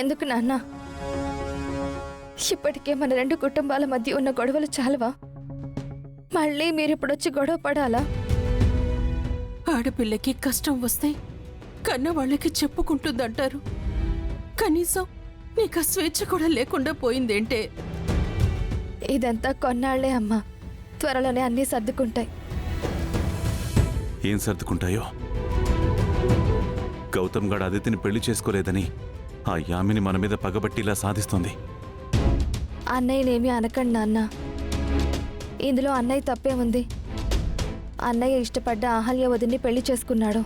ఎందుకు నాన్న? ఇప్పటికే మన రెండు కుటుంబాల మధ్య ఉన్న గొడవలు చాలవా? మళ్ళీ మీరిప్పుడొచ్చి గొడవ పడాలా? ఆడపిల్లకి కష్టం వస్తే కన్న వాళ్ళకి చెప్పుకుంటుందంటారు. కనీసం నీకు స్వేచ్ఛ కూడా లేకుండా పోయిందేంటే? ఇదంతా కొన్నాళ్లే అమ్మా, త్వరలోనే అన్నీ సర్దుకుంటాయి. ఏం సర్దుకుంటాయో? గౌతమ్ గాడు అదితిని పెళ్లి చేసుకోలేదని ఆ యామిని మన మీద పగబట్టిలా సాధిస్తోంది. అన్నయ్యనేమీ అనకండి నాన్న. ఇందులో అన్నయ్య తప్పే ఉంది. అన్నయ్య ఇష్టపడ్డ అహల్య వదిన్ని పెళ్లి చేసుకున్నాడు.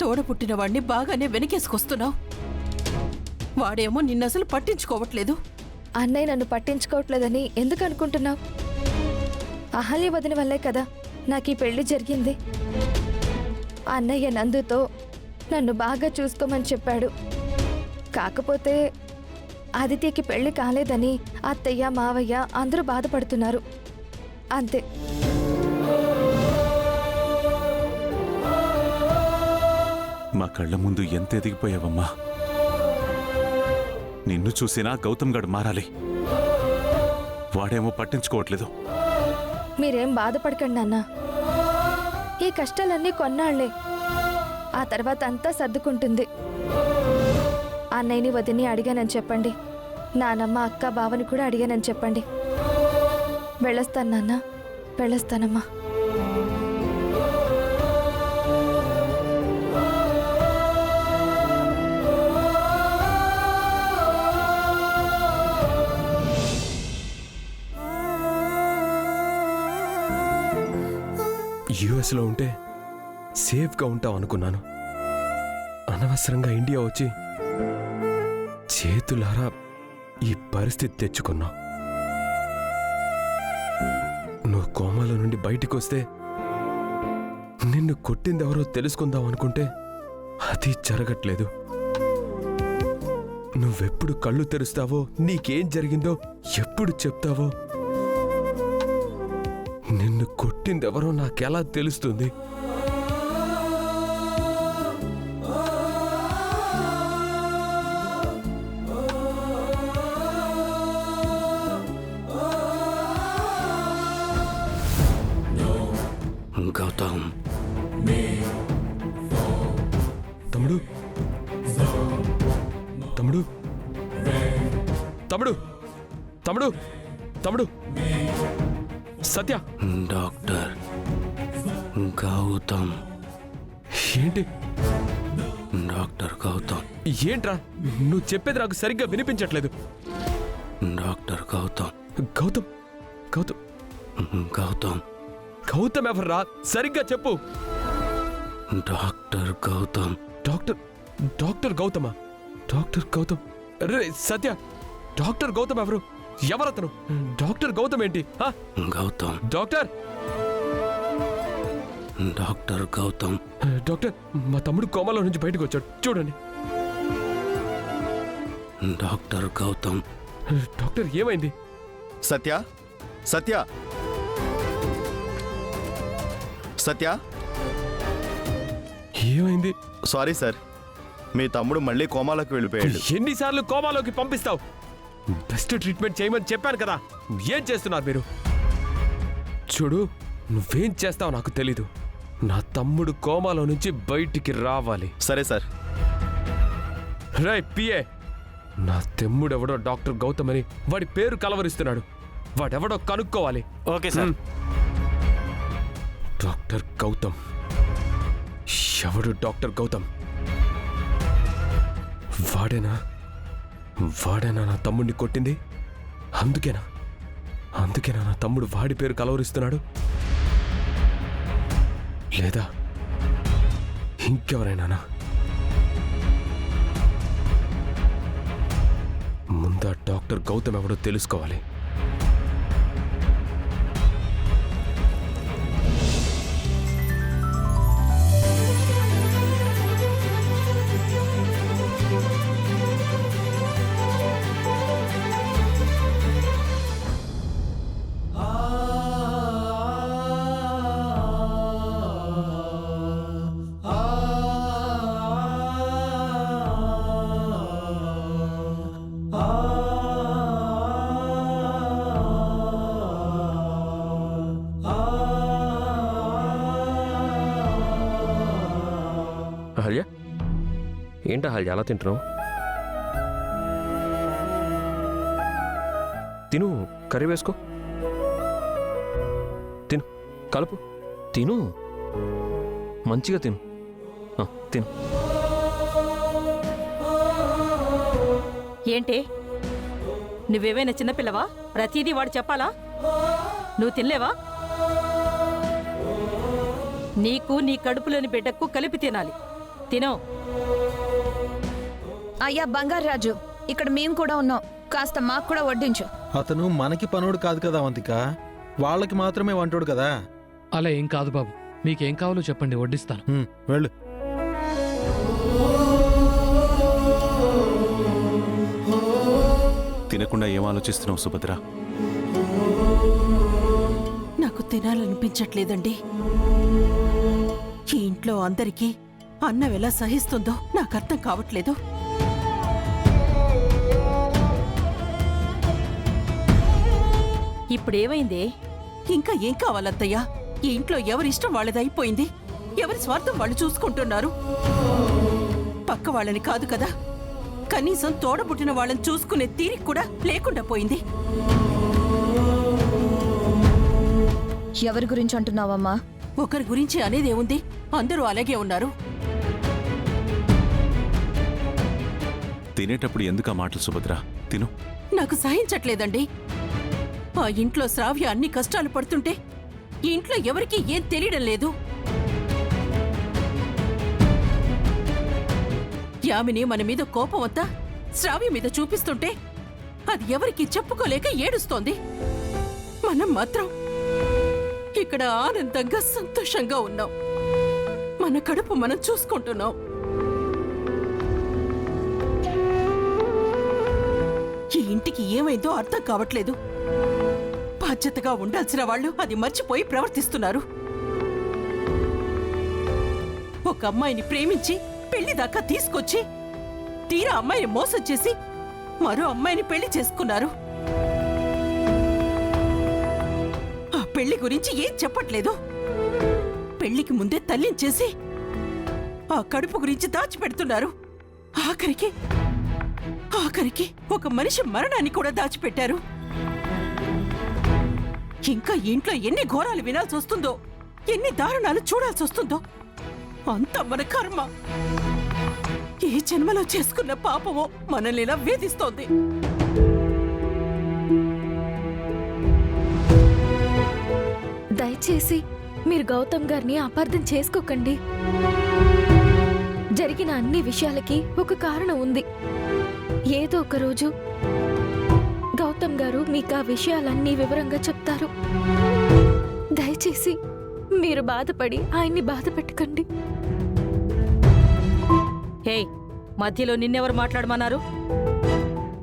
తోడపుట్టిన వాడిని బాగానే వెనకేసుకొస్తున్నావు. వాడేమో నిన్నసలు పట్టించుకోవట్లేదు. అన్నయ్య నన్ను పట్టించుకోవట్లేదని ఎందుకు అనుకుంటున్నావు? అహల్య వదిన వల్లే కదా నాకు ఈ పెళ్లి జరిగింది. అన్నయ్య నందుతో నన్ను బాగా చూసుకోమని చెప్పాడు. కాకపోతే అదితికి పెళ్లి కాలేదని అత్తయ్య మావయ్య అందరూ బాధపడుతున్నారు, అంతే. మా కళ్ళ ముందు ఎంత ఎదిగిపోయావమ్మా. నిన్ను చూసినా గౌతమ్ గాడు మారాలి. వాడేమో పట్టించుకోవట్లేదు. మీరేం బాధపడకండి నాన్న. ఈ కష్టాలన్నీ కొన్నాళ్లే, ఆ తర్వాత అంతా సర్దుకుంటుంది. అన్నయ్యని వదిని అడిగానని చెప్పండి. నానమ్మ అక్క బావని కూడా అడిగానని చెప్పండి. వెళ్ళొస్తాను నాన్న, వెళ్ళొస్తానమ్మా. యుఎస్లో ఉంటే సేఫ్గా ఉంటాం అనుకున్నాను. అనవసరంగా ఇండియా వచ్చి చేతులారా ఈ పరిస్థితి తెచ్చుకున్నావు. నువ్వు కోమాలో నుండి బయటికి వస్తే నిన్ను కొట్టిందెవరో తెలుసుకుందాం అనుకుంటే అది జరగట్లేదు. నువ్వెప్పుడు కళ్ళు తెరుస్తావో, నీకేం జరిగిందో ఎప్పుడు చెప్తావో, నిన్ను కొట్టిందెవరో నాకెలా తెలుస్తుంది? గౌతమ్, తమ్ముడు, తమ్ముడు, తమ్ముడు, తమ్ముడు, తమ్ముడు, సత్య. డాక్టర్ గౌతమ్. ఏంటి డాక్టర్ గౌతమ్? ఏంట్రా నువ్వు చెప్పేది నాకు సరిగ్గా వినిపించట్లేదు. డాక్టర్ గౌతమ్. గౌతమ్, గౌతమ్, గౌతమ్. గౌతమ్ ఎవర్రా? సరిగ్గా చెప్పు. డాక్టర్ గౌతమ్. డాక్టర్, డాక్టర్ గౌతమా? డాక్టర్ గౌతమ్? రే సత్య, డాక్టర్ గౌతమ్ ఎవరు? ఎవరతను? డాక్టర్ గౌతమ్ ఏంటి? Gautam. Doctor, doctor Gautam. Doctor, మా తమ్ముడు కోమాలో నుంచి బయటకు వచ్చాడు, చూడండి. డాక్టర్ గౌతమ్. డాక్టర్ ఏమైంది? సత్య, సత్య, సత్య. ఏమైంది? సారీ సార్, మీ తమ్ముడు మళ్ళీ కోమాలోకి వెళ్ళిపోయాడు. ఎన్నిసార్లు కోమాలోకి పంపిస్తావు? బెస్ట్ ట్రీట్మెంట్ చేయమని చెప్పాను కదా. ఏం చేస్తున్నారు మీరు? చూడు, నువ్వేం చేస్తావు నాకు తెలీదు. నా తమ్ముడు కోమాలో నుంచి బయటికి రావాలి. సరే సార్. రే పిఏ, నా తమ్ముడెవడో డాక్టర్ గౌతమ్ అని వాడి పేరు కలవరిస్తున్నాడు. వాడెవడో కనుక్కోవాలి. Okay sir. డాక్టర్ గౌతమ్ ఎవడు? డాక్టర్ గౌతమ్ వాడేనా? వాడేనా నా తమ్ముడిని కొట్టింది? అందుకేనా అందుకేనా నా తమ్ముడు వాడి పేరు కలవరిస్తున్నాడు? లేదా ఇంకెవరైనా? ముందా డాక్టర్ గౌతమ్ ఎవడో తెలుసుకోవాలి. ఏంటో హాల్ ఎలా తింటున్నావు? తిను, కర్రీ వేసుకో. తిను, కలుపు. తిను, మంచిగా తిను. తిను. ఏంటి నువ్వేమైనా చిన్నపిల్లవా? ప్రతిదీ వాడు చెప్పాలా? నువ్వు తినలేవా? నీకు నీ కడుపులోని బిడ్డకు కలిపి తినాలి. తినో. అయ్యా బంగారాజు, ఇక్కడ మేము కూడా ఉన్నాం, కాస్త మాకు కూడా వడ్డించు. అతను మనకి పనోడు కాదు కదా అవంతిక, వాళ్ళకి మాత్రమే వంటోడు కదా. అలా ఏం కాదు బాబు, మీకేం కావాలో చెప్పండి, వడ్డిస్తాను. వెళ్ళు. తినకుండా ఏం ఆలోచిస్తున్నావు సుభద్ర? నాకు తినాలనిపించట్లేదండి. ఈ ఇంట్లో అందరికీ అన్నం ఎలా సహిస్తుందో నాకు అర్థం కావట్లేదు. ఇప్పుడేమైందే? ఇంకా ఏం కావాలత్తయ్యా? ఈ ఇంట్లో ఎవరిష్టం వాళ్ళదైపోయింది. ఎవరి స్వార్థం వాళ్ళు చూసుకుంటున్నారు. పక్క వాళ్ళని కాదు కదా, కనీసం తోడబుట్టిన వాళ్ళని చూసుకునే తీరిక కూడా లేకుండా పోయింది. ఎవరి గురించి అంటున్నావమ్మా? ఒకరి గురించి అనేదేముంది, అందరూ అలాగే ఉన్నారు. తినేటప్పుడు ఎందుకు ఆ మాటలు సుభద్ర? తిను. నాకు సహించట్లేదండి. ఆ ఇంట్లో శ్రావ్య అన్ని కష్టాలు పడుతుంటే ఈ ఇంట్లో ఎవరికీ ఏం తెలియడం లేదు. యామిని మన మీద కోపం అంతా శ్రావ్య మీద చూపిస్తుంటే అది ఎవరికి చెప్పుకోలేక ఏడుస్తోంది. మనం మాత్రం ఇక్కడ ఆనందంగా సంతోషంగా ఉన్నాం. మన కడుపు మనం చూసుకుంటున్నాం. ఈ ఇంటికి ఏమైందో అర్థం కావట్లేదు. బాధ్యతగా ఉండాల్సిన వాళ్ళు అది మర్చిపోయి ప్రవర్తిస్తున్నారు. ఒక అమ్మాయిని ప్రేమించి పెళ్లి దాకా తీసుకొచ్చి తీరా అమ్మాయిని మోసం చేసి మరో అమ్మాయిని పెళ్లి చేసుకున్నారు. ఆ పెళ్లి గురించి ఏం చెప్పట్లేదు. పెళ్లికి ముందే తల్లించేసి ఆ కడుపు గురించి దాచిపెడుతున్నారు. ఆఖరికి ఒక మనిషి మరణాన్ని కూడా దాచిపెట్టారు. ఇంకా ఇంట్లో ఎన్ని ఘోరాలు వినాల్సి వస్తుందో, ఎన్ని దారుణాలు చూడాల్సి వస్తుందో. అంత మన కర్మ. ఏ జన్మలో చేసుకున్న పాపమో మనల్ని ఇలా వేధిస్తోంది. దయచేసి మీరు గౌతమ్ గారిని అపార్థం చేసుకోకండి. జరిగిన అన్ని విషయాలకి ఒక కారణం ఉంది. ఏదో ఒక రోజు గౌతమ్ గారు మీకు ఆ విషయాలన్నీ వివరంగా చెప్తారు. దయచేసి మీరు బాధపడి ఆయన్ని బాధ పెట్టకండి. హే, మధ్యలో నిన్నెవరు మాట్లాడమన్నారు?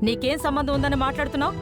నీకేం సంబంధం ఉందని మాట్లాడుతున్నావు?